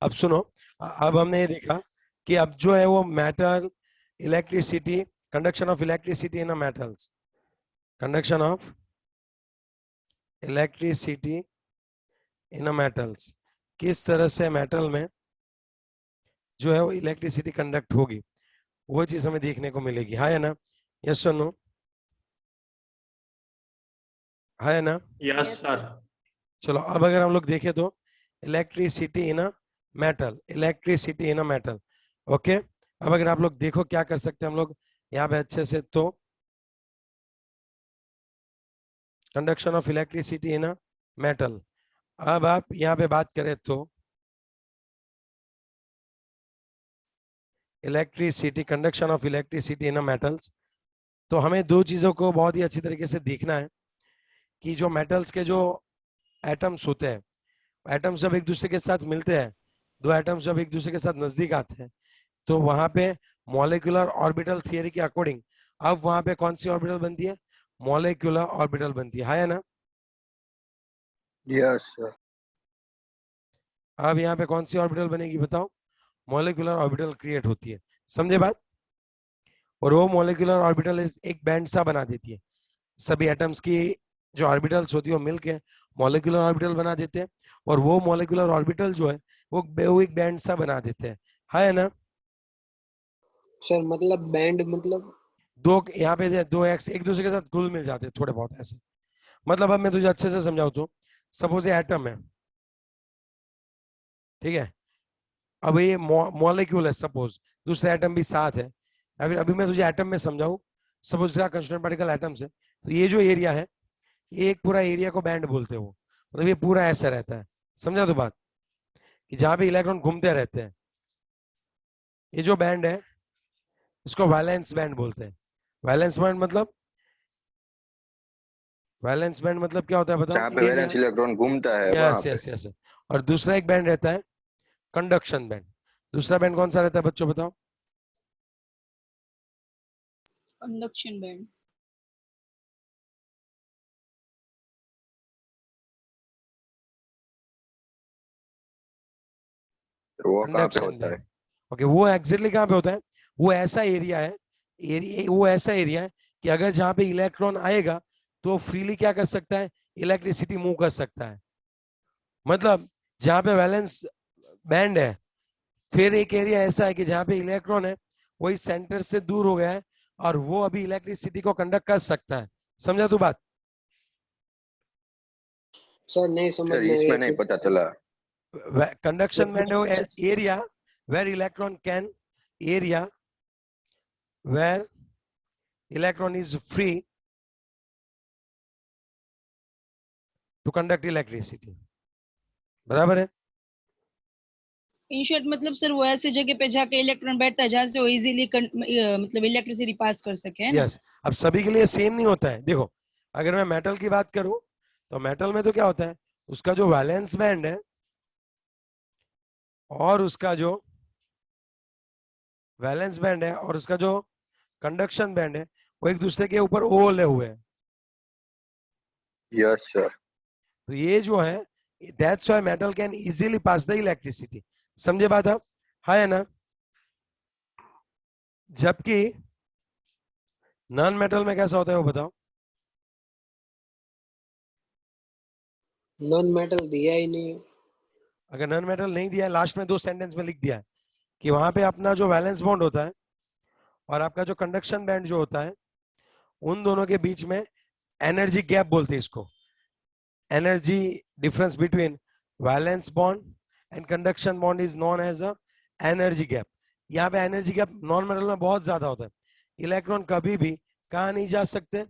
अब सुनो, अब हमने ये देखा कि अब जो है वो metal, electricity, conduction of electricity in metals, conduction of electricity in metals, किस तरह से मेटल में जो है वो इलेक्ट्रिसिटी कंडक्ट होगी, वो चीज हमें देखने को मिलेगी। हाँ है ना? यस और नो? है ना? Yes sir. चलो अब अगर हम लोग देखें तो electricity in a metal, electricity in a metal. Okay, अब अगर आप लोग देखो क्या कर सकते हैं हम लोग यहाँ पे अच्छे से, तो conduction of electricity in a metal. अब आप यहाँ पे बात करें तो electricity, conduction of electricity in a metals, तो हमें दो चीजों को बहुत ही अच्छी तरीके से देखना है कि जो मेटल्स के जो एटम्स होते हैं, एटम्स जब एक दूसरे के साथ मिलते हैं, दो एटम्स जब एक दूसरे के साथ नजदीक आते हैं, तो वहां पे मॉलिक्यूलर ऑर्बिटल थियरी के अकॉर्डिंग अब वहां पे कौन सी ऑर्बिटल बनती है? मॉलिक्यूलर ऑर्बिटल बनती है ना? Yes sir. अब यहाँ पे कौन सी ऑर्बिटल बनेगी बताओ? मॉलिक्यूलर ऑर्बिटल क्रिएट होती है। समझे बात? और वो मॉलिक्यूलर ऑर्बिटल एक बैंड सा बना देती है, सभी एटम्स की जो ऑर्बिटल्स होती है वो मिलके मॉलिक्यूलर ऑर्बिटल बना देते हैं, और वो मॉलिक्यूलर ऑर्बिटल जो है वो एक बैंड सा बना देते हैं। है ना? सर मतलब बैंड मतलब दो यहाँ पे दो एक्स एक दूसरे के साथ घुल मिल जाते हैं थोड़े बहुत ऐसे। मतलब अब मैं तुझे अच्छे से समझाऊं तो सपोज ये एटम है, ठीक है? अब ये मॉलिक्यूल है, सपोज दूसरा एटम भी साथ है। अभी मैं तुझे एटम में समझाऊं, सपोज इसका कंस्टिट्यूएंट पार्टिकल एटम्स है, तो ये जो एरिया है, ये एक पूरा एरिया को बैंड बोलते हैं वो, मतलब ये पूरा ऐसा रहता है। समझा तो बात? कि जहां पे इलेक्ट्रॉन घूमते रहते हैं, ये जो बैंड है इसको वैलेंस बैंड बोलते हैं। वैलेंस बैंड मतलब, वैलेंस बैंड मतलब क्या होता है बताओ? जहाँ पे वैलेंस इलेक्ट्रॉन घूमता है वहां यस पे। Yes yes. और दूसरा एक बैंड रहता है कंडक्शन बैंड। दूसरा बैंड कौन सा रहता है बच्चों बताओ? Conduction band. वो कहाँ पे कंडक्शन होता है? बैंड। ओके, वो एग्जैक्टली कहाँ पे होता है? वो ऐसा एरिया है, वो ऐसा एरिया है कि अगर जहां पे इलेक्ट्रॉन आएगा तो फ्रीली क्या कर सकता है? इलेक्ट्रिसिटी मूव कर सकता है। मतलब जहां पे वैलेंस बैंड है, फिर एक एरिया ऐसा है कि जहां पे इलेक्ट्रॉन है वो इस सेंटर से दूर हो गया है और वो अभी इलेक्ट्रिसिटी को कंडक्ट कर सकता है। समझा तू बात? सर नहीं समझ सर में इसमें आया नहीं फिर। पता चला। Conduction band area where electron can, area where electron is free to conduct electricity. बराबर है? इन शॉर्ट मतलब सर वो ऐसी जगह पे जाके इलेक्ट्रॉन बैठता है जहां से वो इजीली मतलब इलेक्ट्रिसिटी पास कर सके, है ना? यस। अब सभी के लिए सेम नहीं होता है। देखो, अगर मैं मेटल की बात करूं तो मेटल में तो क्या होता है, उसका जो वैलेंस बैंड है और उसका जो वैलेंस बैंड है और उसका जो कंडक्शन बैंड है वो एक दूसरे के ऊपर ओवरले हुए हैं। Yes sir. तो ये जो है, that's why metal can easily pass the electricity. समझे बात आप? है ना? जबकि नॉन मेटल में कैसा होता है वो बताओ? नॉन मेटल दिया ही नहीं। अगर नॉन मेटल नहीं दिया है, लास्ट में दो सेंटेंस में लिख दिया है कि वहां पे अपना जो वैलेंस बॉन्ड होता है और आपका जो कंडक्शन बैंड जो होता है, उन दोनों के बीच में एनर्जी गैप बोलते हैं इसको। Energy difference between valence bond and conduction bond is known as a energy gap. यहाँ पे एनर्जी गैप नॉन मेटल में बहुत ज्यादा होता है। इलेक्ट्रॉन कभी भी कहा नहीं जा सकते,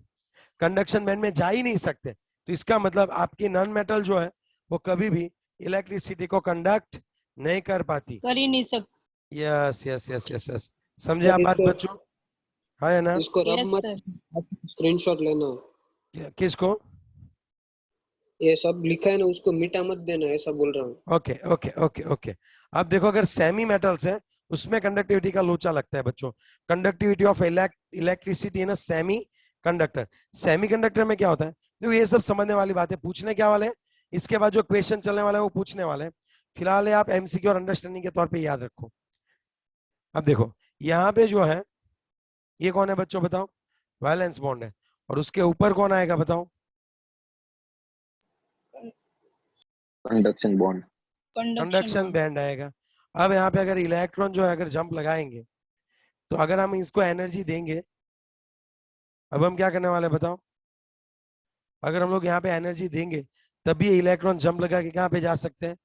कंडक्शन बैंड में जा ही नहीं सकते। तो इसका मतलब आपकी नॉन मेटल जो है वो कभी भी इलेक्ट्रिसिटी को कंडक्ट नहीं कर पाती। कर ही नहीं सकते। Yes yes yes yes yes. समझे आप बात बच्चों? है ना? इसको रब यस मत, सर। स्क्रीनशॉट लेना। किसको? ये सब लिखा है ना उसको मिटा मत देना, ऐसा बोल रहा हूँ। Okay okay okay okay. अब देखो, अगर सेमी मेटल्स है उसमें कंडक्टिविटी का लोचा लगता है बच्चों। Conductivity of electricity in semi conductor. Semi conductor में क्या होता है? देखो ये सब समझने वाली बात है, पूछने क्या वाले हैं, इसके बाद जो क्वेश्चन चलने वाला है वो पूछने वाले हैं। फिलहाल ये आप एमसीक्यू और अंडरस्टैंडिंग के तौर पे याद रखो। अब देखो यहाँ पे जो है ये कौन है बच्चों बताओ, वैलेंस बॉन्ड है, और उसके ऊपर कौन आएगा बताओ, conduction bond. Conduction conduction band आएगा। अब यहाँ पे अगर इलेक्ट्रॉन जो है अगर जंप लगाएंगे तो अगर हम इसको एनर्जी देंगे, अब हम क्या करने वाले हैं बताओ, अगर हम लोग यहाँ पे एनर्जी देंगे तभी ये इलेक्ट्रॉन जंप लगा के कहाँ पे जा सकते हैं,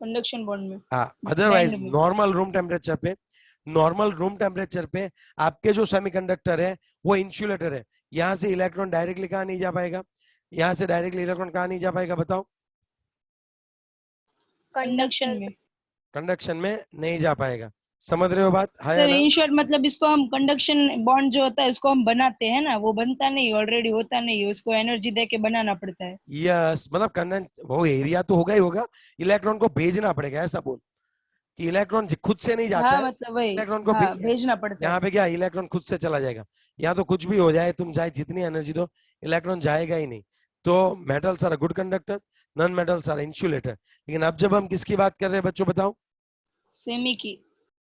कंडक्शन बॉन्ड में, हाँ। अदरवाइज बैंड में। नॉर्मल रूम टेम्परेचर पे आपके जो सेमीकंडक्टर है वो इंसुलेटर है, यहाँ से इलेक्ट्रॉन डायरेक्टली कहाँ नहीं जा पाएगा, यहाँ से डायरेक्टली इलेक्ट्रॉन कहाँ नहीं जा पाएगा बताओ, कंडक्शन में। कंडक्शन में नहीं जा पाएगा। समझ रहे हो बात, है सर ना? इन शॉर्ट मतलब इसको हम कंडक्शन बॉन्ड जो होता है उसको हम बनाते हैं ना, वो बनता नहीं, ऑलरेडी होता नहीं, उसको एनर्जी दे के बनाना पड़ता है। यस, मतलब कंडन वो एरिया तो होगा ही होगा, इलेक्ट्रॉन को भेजना पड़ेगा, ऐसा बोल कि इलेक्ट्रॉन खुद से नहीं जाता हाँ है, मतलब वही, इलेक्ट्रॉन को हाँ भेजना पड़ता यहाँ है। पे क्या इलेक्ट्रॉन खुद से चला जाएगा, यहाँ तो कुछ भी हो जाए, तुम चाहे जितनी एनर्जी दो इलेक्ट्रॉन जाएगा ही नहीं। तो metals are good conductor, non metals are insulator. लेकिन अब जब हम किसकी बात कर रहे हैं बच्चों बताओ, सेमी की।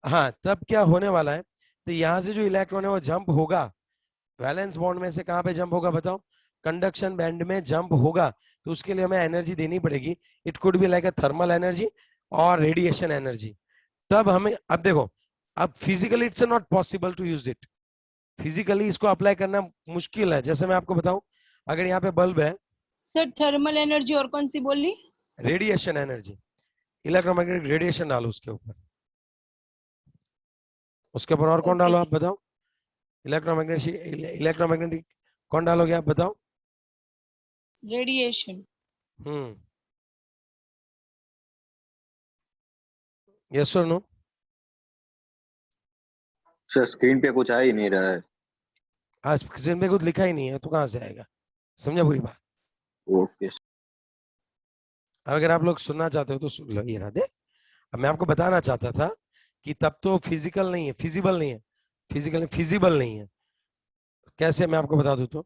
हाँ, तब क्या होने वाला है, तो यहाँ से जो इलेक्ट्रॉन है वो जंप होगा, वैलेंस बॉन्ड में से कहाँ पे जंप होगा बताओ, कंडक्शन बैंड में जंप होगा। तो उसके लिए हमें एनर्जी देनी पड़ेगी, it could be like a thermal energy और रेडिएशन एनर्जी। तब हमें, अब देखो, अब physically it's not possible to use it, physically इसको अप्लाई करना मुश्किल है। जैसे मैं आपको बताऊं, अगर यहाँ पे बल्ब है, सर थर्मल एनर्जी और कौन सी बोली? रेडिएशन एनर्जी, इलेक्ट्रोमैग्नेटिक रेडिएशन डालो उसके ऊपर, उसके ऊपर और कौन ओके डालो सर। आप बताओ, इलेक्ट्रोमैग्नेटिक कौन डालोगे आप बताओ? रेडिएशन। यस और नो? सर स्क्रीन पे कुछ आ ही नहीं रहा है। हाँ, स्क्रीन पे कुछ लिखा ही नहीं है तो कहाँ से आएगा, समझा पूरी बात? ओके। अगर आप लोग सुनना चाहते हो तो सुन लो, ये रहा दे। अब मैं आपको बताना चाहता था कि तब तो फिजिकल नहीं है, फिजिबल नहीं है, फिजिकल फिजिबल नहीं है। कैसे, मैं आपको बता दूं तो,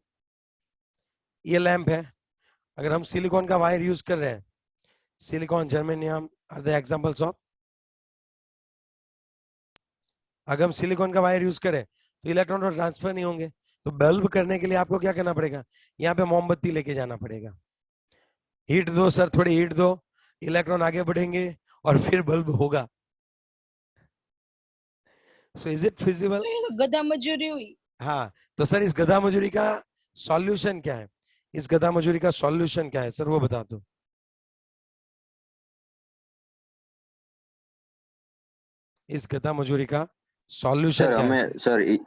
ये लैंप है, अगर हम सिलिकॉन का वायर यूज कर रहे हैं, silicon, germanium are the examples of, अगर हम सिलिकॉन का वायर यूज करें तो इलेक्ट्रॉन तो ट्रांसफर नहीं होंगे, तो बल्ब करने के लिए आपको क्या करना पड़ेगा, यहाँ पे मोमबत्ती लेके जाना पड़ेगा, हीट दो सर, थोड़ी हीट दो, इलेक्ट्रॉन आगे बढ़ेंगे और फिर बल्ब होगा। So is it feasible? तो ये तो गधा मजूरी हुई। हाँ, तो सर इस गधा मजूरी का सॉल्यूशन क्या है, इस गधा मजूरी का सॉल्यूशन क्या है सर, वो बता दो। इस गधा मजूरी का सॉल्यूशन सर क्या है हमें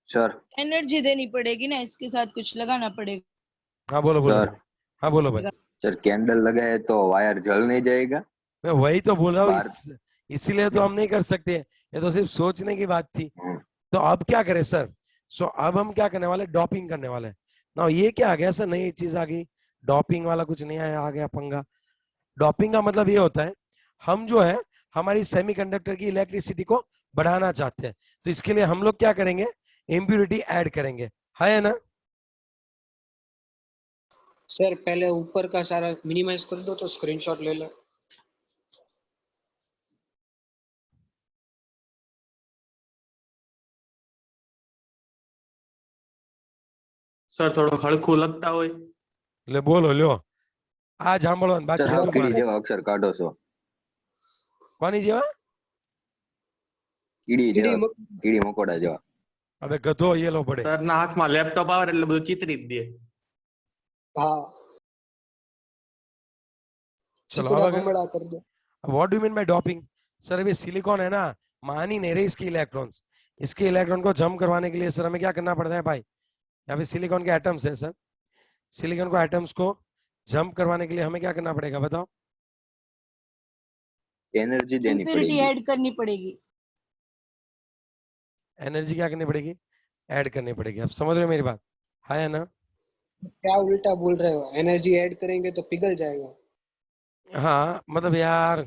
सर एनर्जी देनी पड़ेगी ना, इसके साथ कुछ लगाना पड़ेगा। हाँ बोलो बोलो सर भाई, हाँ बोलो भाई। सर कैंडल लगाए तो वायर जल नहीं जाएगा? मैं वही तो बोल रहा हूँ, बाहर। इसीलिए तो हम नहीं कर सकते, ये तो सिर्फ सोचने की बात थी। तो अब क्या करें सर, सो अब हम क्या करने वाले, डॉपिंग करने वाले हैं ना। ये क्या आ गया सर, नई चीज आ गई, डॉपिंग वाला कुछ नया आ गया पंगा। डॉपिंग का मतलब ये होता है, हम जो है हमारी सेमीकंडक्टर की इलेक्ट्रिसिटी को बढ़ाना चाहते हैं, तो इसके लिए हम लोग क्या करेंगे, इम्प्यूरिटी ऐड करेंगे, है ना? सर पहले ऊपर का सारा मिनिमाइज कर दो तो स्क्रीनशॉट ले लो। સર થોડો હળખું લખતા હોય. ले बोलो लो, आज સાંભળો ને સર બાકી હાવ કીડી તમારે જેવા અક્ષર કાઢો છો. કોની જેવા? કીડી કીડી જેવા, કીડી મકોડા જેવા. હવે ગધો येलो પડે. સરના હાથમાં લેપટોપ આવે એટલે બધું ચિતરી જ દે. हाँ चलो चितड़ा अब बमड़ा कर दो। What do mean by doping? Sir अभी सिलिकॉन है ना, मान ही नहीं रहे इसके इलेक्ट्रॉन्स, इसके इलेक्ट्रॉन को जम करवाने के लिए सर हमें क्या करना पड़ता है भाई, यहाँ पे सिलिकॉन के एटम्स है सर, सिलिकॉन को एटम्स को जंप करवाने के लिए हमें क्या करना पड़ेगा बताओ? एनर्जी देनी इम्प्योरिटी पड़ेगी. ऐड करनी पड़ेगी। एनर्जी क्या करनी पड़ेगी, ऐड करनी पड़ेगी। आप समझ रहे हो मेरी बात, है ना? क्या उल्टा बोल रहे हो, एनर्जी ऐड करेंगे तो पिघल जाएगा। हाँ मतलब यार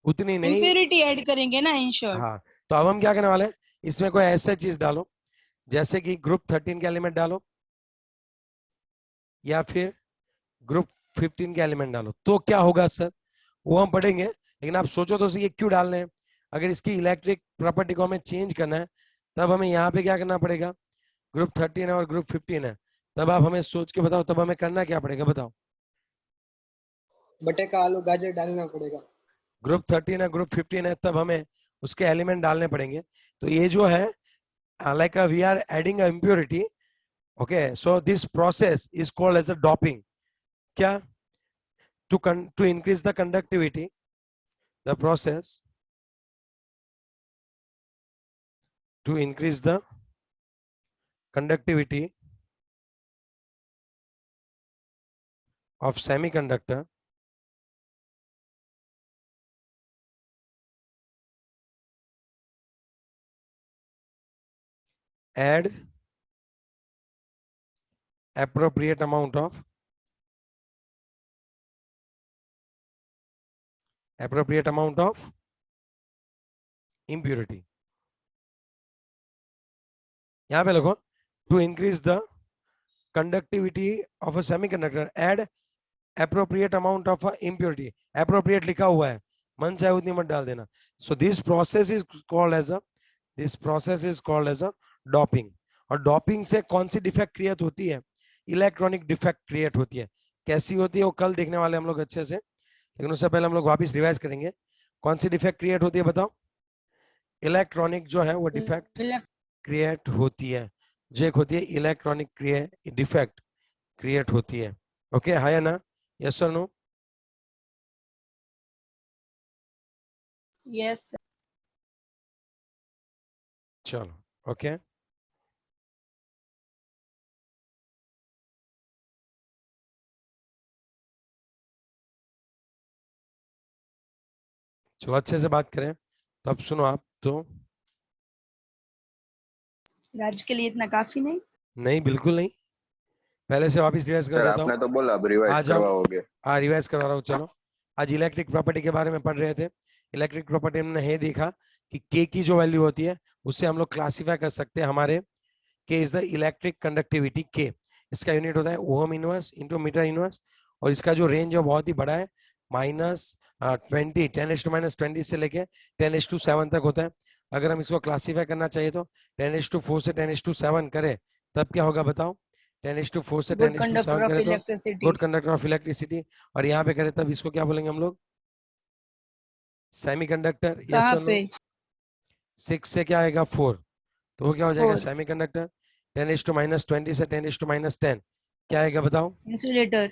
उतनी नहीं। इम्प्योरिटी ऐड करेंगे ना इन शॉर्ट। हाँ, तो अब हम क्या करने वाले हैं, इसमें कोई ऐसा चीज डालो जैसे कि ग्रुप 13 के एलिमेंट डालो, या फिर ग्रुप 15 के एलिमेंट डालो तो क्या होगा सर, वो हम पढ़ेंगे। लेकिन आप सोचो तो सही ये क्यों डालने हैं। अगर इसकी इलेक्ट्रिक प्रॉपर्टी को हमें चेंज करना है तब हमें यहाँ पे क्या करना पड़ेगा, ग्रुप 13 है और ग्रुप 15 है, तब आप हमें सोच के बताओ तब हमें करना क्या पड़ेगा बताओ। बटेका आलू गाजर डालना पड़ेगा। ग्रुप 13 है ग्रुप 15 है तब हमें उसके एलिमेंट डालने पड़ेंगे। तो ये जो है like we are adding a impurity, okay, so this process is called as a doping. क्या, to increase the conductivity, the process to increase the conductivity of semiconductor add appropriate amount of impurity। यहां पे लिखो to increase the conductivity of a semiconductor add appropriate amount of impurity। appropriate लिखा हुआ है, मन चाहे उतनी मत डाल देना। so this process is called as a doping। और डॉपिंग से कौन सी डिफेक्ट क्रिएट होती है, इलेक्ट्रॉनिक डिफेक्ट क्रिएट होती है। कैसी होती है वो कल देखने वाले हम लोग अच्छे से, लेकिन उससे पहले हम लोग वापस रिवाइज करेंगे। कौन सी डिफेक्ट क्रिएट होती है बताओ, इलेक्ट्रॉनिक जो है वो डिफेक्ट क्रिएट होती है, जो एक होती है इलेक्ट्रॉनिक डिफेक्ट क्रिएट होती है। ओके, हाँ या ना, यस और नो? यस चलो ओके, चलो अच्छे से बात करें। तो अब सुनो आप तो, आज के लिए इतना काफी नहीं। नहीं बिल्कुल नहीं, पहले से वापस रिवाइज कर सर देता हूँ। आपने तो बोला अब रिवाइज आज हम करवाओगे। हाँ रिवाइज करवा रहा हूँ। चलो, आज इलेक्ट्रिक प्रॉपर्टी के बारे में पढ़ रहे थे। इलेक्ट्रिक प्रॉपर्टी हमने ये देखा कि के की जो वैल्यू होती है उससे हम लोग क्लासीफाई कर सकते हैं हमारे, के इज द इलेक्ट्रिक कंडक्टिविटी। के इसका यूनिट होता है ohm inverse into meter inverse, और इसका जो रेंज है बहुत ही बड़ा है, -20 10⁻⁻20 से लेके 10⁻7 तक होता है। अगर हम इसको क्लासीफाई करना चाहिए तो 10⁻4 से 10⁻7 करें तब क्या होगा बताओ, 10⁻4 से गुड 10⁻7 कंडक्टर ऑफ करें तो electricity. Good conductor of electricity, और यहाँ पे करें तब इसको क्या बोलेंगे हम लोग, सेमीकंडक्टर। यस कहाँ और नो? पे? 6 से क्या आएगा 4, तो वो क्या हो जाएगा 4 सेमीकंडक्टर। 10⁻20 से 10⁻10 क्या आएगा बताओ, इंसुलेटर।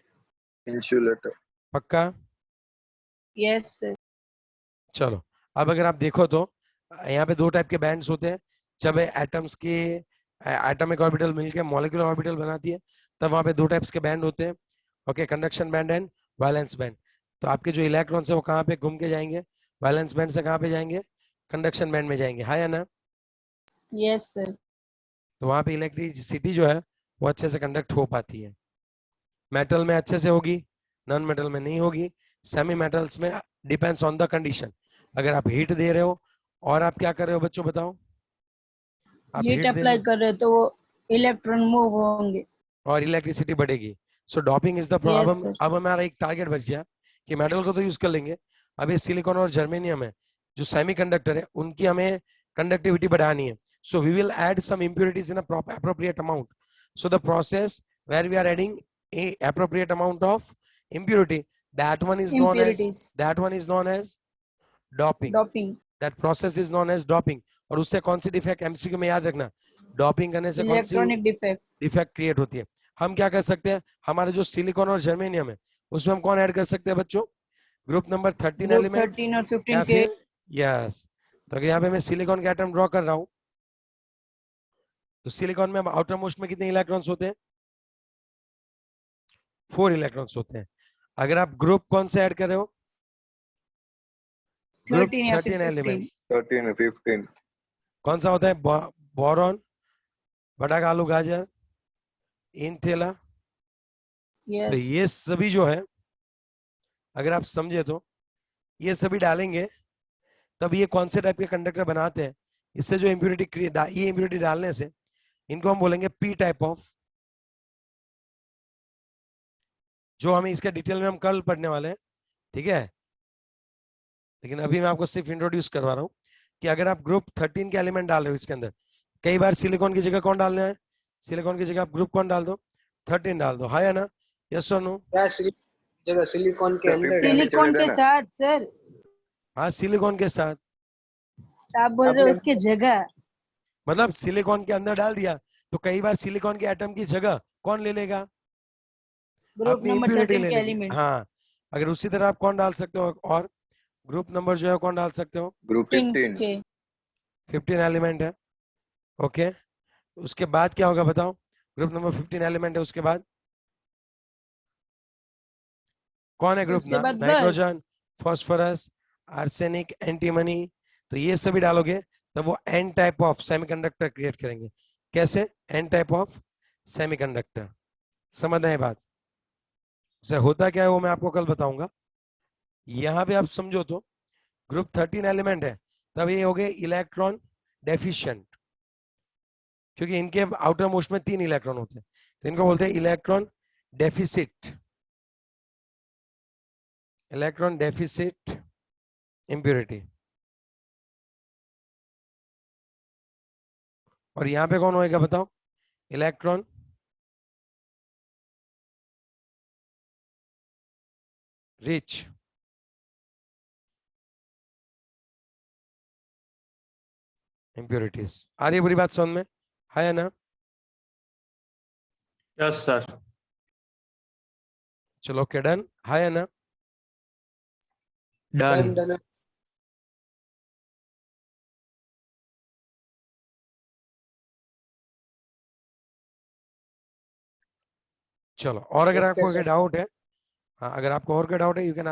इंसुलेटर। पक्का? Yes sir. चलो, अब अगर आप देखो तो यहाँ पे दो टाइप के बैंड्स होते हैं। जब एटम्स के एटॉमिक ऑर्बिटल मिलके मॉलिक्यूलर ऑर्बिटल बनाती है तब वहां पे दो टाइप्स के बैंड होते हैं, okay, conduction band and valence band. तो आपके जो इलेक्ट्रॉन्स है वो कहाँ पे घूम के जाएंगे, वैलेंस बैंड से कहाँ पे जाएंगे, कंडक्शन बैंड में जाएंगे, हाँ या ना? Yes sir. तो वहां पे इलेक्ट्रिसिटी जो है वो अच्छे से कंडक्ट हो पाती है। मेटल में अच्छे से होगी, नॉन मेटल में नहीं होगी। सेमी मेटल्स में डिपेंड्स ऑन द कंडीशन। अगर आप हीट दे रहे हो और आप क्या कर रहे हो बच्चों बताओ, आप हीट हीट दे रहे अप्लाई हो कर रहे हो तो वो इलेक्ट्रॉन मूव होंगे। और इलेक्ट्रिसिटी बढ़ेगी। So doping is the yes problem. Sir. अब हमारा एक टारगेट बच गया कि मेटल को तो यूज कर लेंगे, अब ये सिलिकॉन और जर्मेनियम है जो सेमीकंडक्टर है उनकी हमें कंडक्टिविटी बढ़ानी है। So we will add some impurities in a appropriate amount. So the process where we are adding a appropriate amount of impurity, that one is known as doping. Doping. That process is known as doping. और उससे कौन सी defect MCQ में याद रखना, doping करने से कौन सी electronic defect. Defect create होती है। हम क्या कर सकते हैं, हमारे जो सिलिकॉन और जर्मेनियम है उसमें हम कौन ऐड कर सकते हैं बच्चों, ग्रुप नंबर 13 ग्रुप एलिमेंट 13 और 15 या के। फिर यस। तो अगर यहाँ पे मैं सिलिकॉन के एटम ड्रॉ कर रहा हूँ तो सिलिकॉन में आउटर मोस्ट में कितने इलेक्ट्रॉन्स होते हैं, 4 इलेक्ट्रॉन्स होते हैं। अगर आप ग्रुप कौन से ऐड कर रहे हो, ग्रुप 13 या 13 एलिमेंट 13 15 कौन सा होता है, बोरॉन, बटाका आलू गाजर, इंथेला। तो यस। ये सभी जो है अगर आप समझे तो ये सभी डालेंगे तब ये कौन से टाइप के कंडक्टर बनाते हैं। इससे जो इम्प्योरिटी ये इम्प्योरिटी डालने से इनको हम बोलेंगे पी टाइप ऑफ जो हमें इसके डिटेल में हम कल पढ़ने वाले हैं, ठीक है। लेकिन अभी मैं आपको सिर्फ इंट्रोड्यूस करवा रहा हूँ कि अगर आप ग्रुप 13 के एलिमेंट डाल रहे हो इसके अंदर, कई बार सिलिकॉन की जगह कौन डालना है, सिलिकॉन की जगह आप ग्रुप कौन डाल दो, 13 डाल दो, हाँ या ना, यस और नो? क्या जगह सिलिकॉन के सर, अंदर 15 डालना? सिलिकॉन चले के देना। साथ सर, हाँ सिलिकॉन के साथ, आप बोल रहे हो आपने- उसके जगह। मतलब सिलिकॉन के अंदर डाल दिया तो कई बार सिलिकॉन के एटम की जगह कौन ले लेगा, ग्रुप अपनी नंबर इम्प्योरिटी 13 ले के लेगी। एलिमेंट हाँ, अगर उसी तरह आप कौन डाल सकते हो, और ग्रुप नंबर जो है कौन डाल सकते हो, ग्रुप 15 के 15 एलिमेंट है, ओके। उसके बाद क्या होगा बताओ, ग्रुप नंबर 15 एलिमेंट है, उसके बाद कौन है ग्रुप, उसके बाद बस नाइट्रोजन, फास्फोरस, आर्सेनिक, एंटीमनी, तो ये सभी डालोगे तब वो n type of semiconductor create करेंगे। कैसे एन टाइप ऑफ सेमीकंडक्टर, समझ रहे हैं बात? उसे होता क्या है वो मैं आपको कल बताऊंगा। यहाँ पे आप समझो तो ग्रुप 13 एलिमेंट है, तब ये हो गए इलेक्ट्रॉन डेफिशिएंट, क्योंकि इनके आउटर मोस्ट में 3 इलेक्ट्रॉन होते हैं, तो इनको बोलते हैं electron deficit, electron deficit impurity. और यहाँ पे कौन होएगा बताओ, इलेक्ट्रॉन रिच इम्प्योरिटीज। आ रही है पूरी बात समझ में, है ना? Yes sir. चलो ओके डन, है ना? डन। डन। चलो, और अगर ओके आपको कोई सर। डाउट है, हाँ अगर आपको और कोई डाउट है यू कैन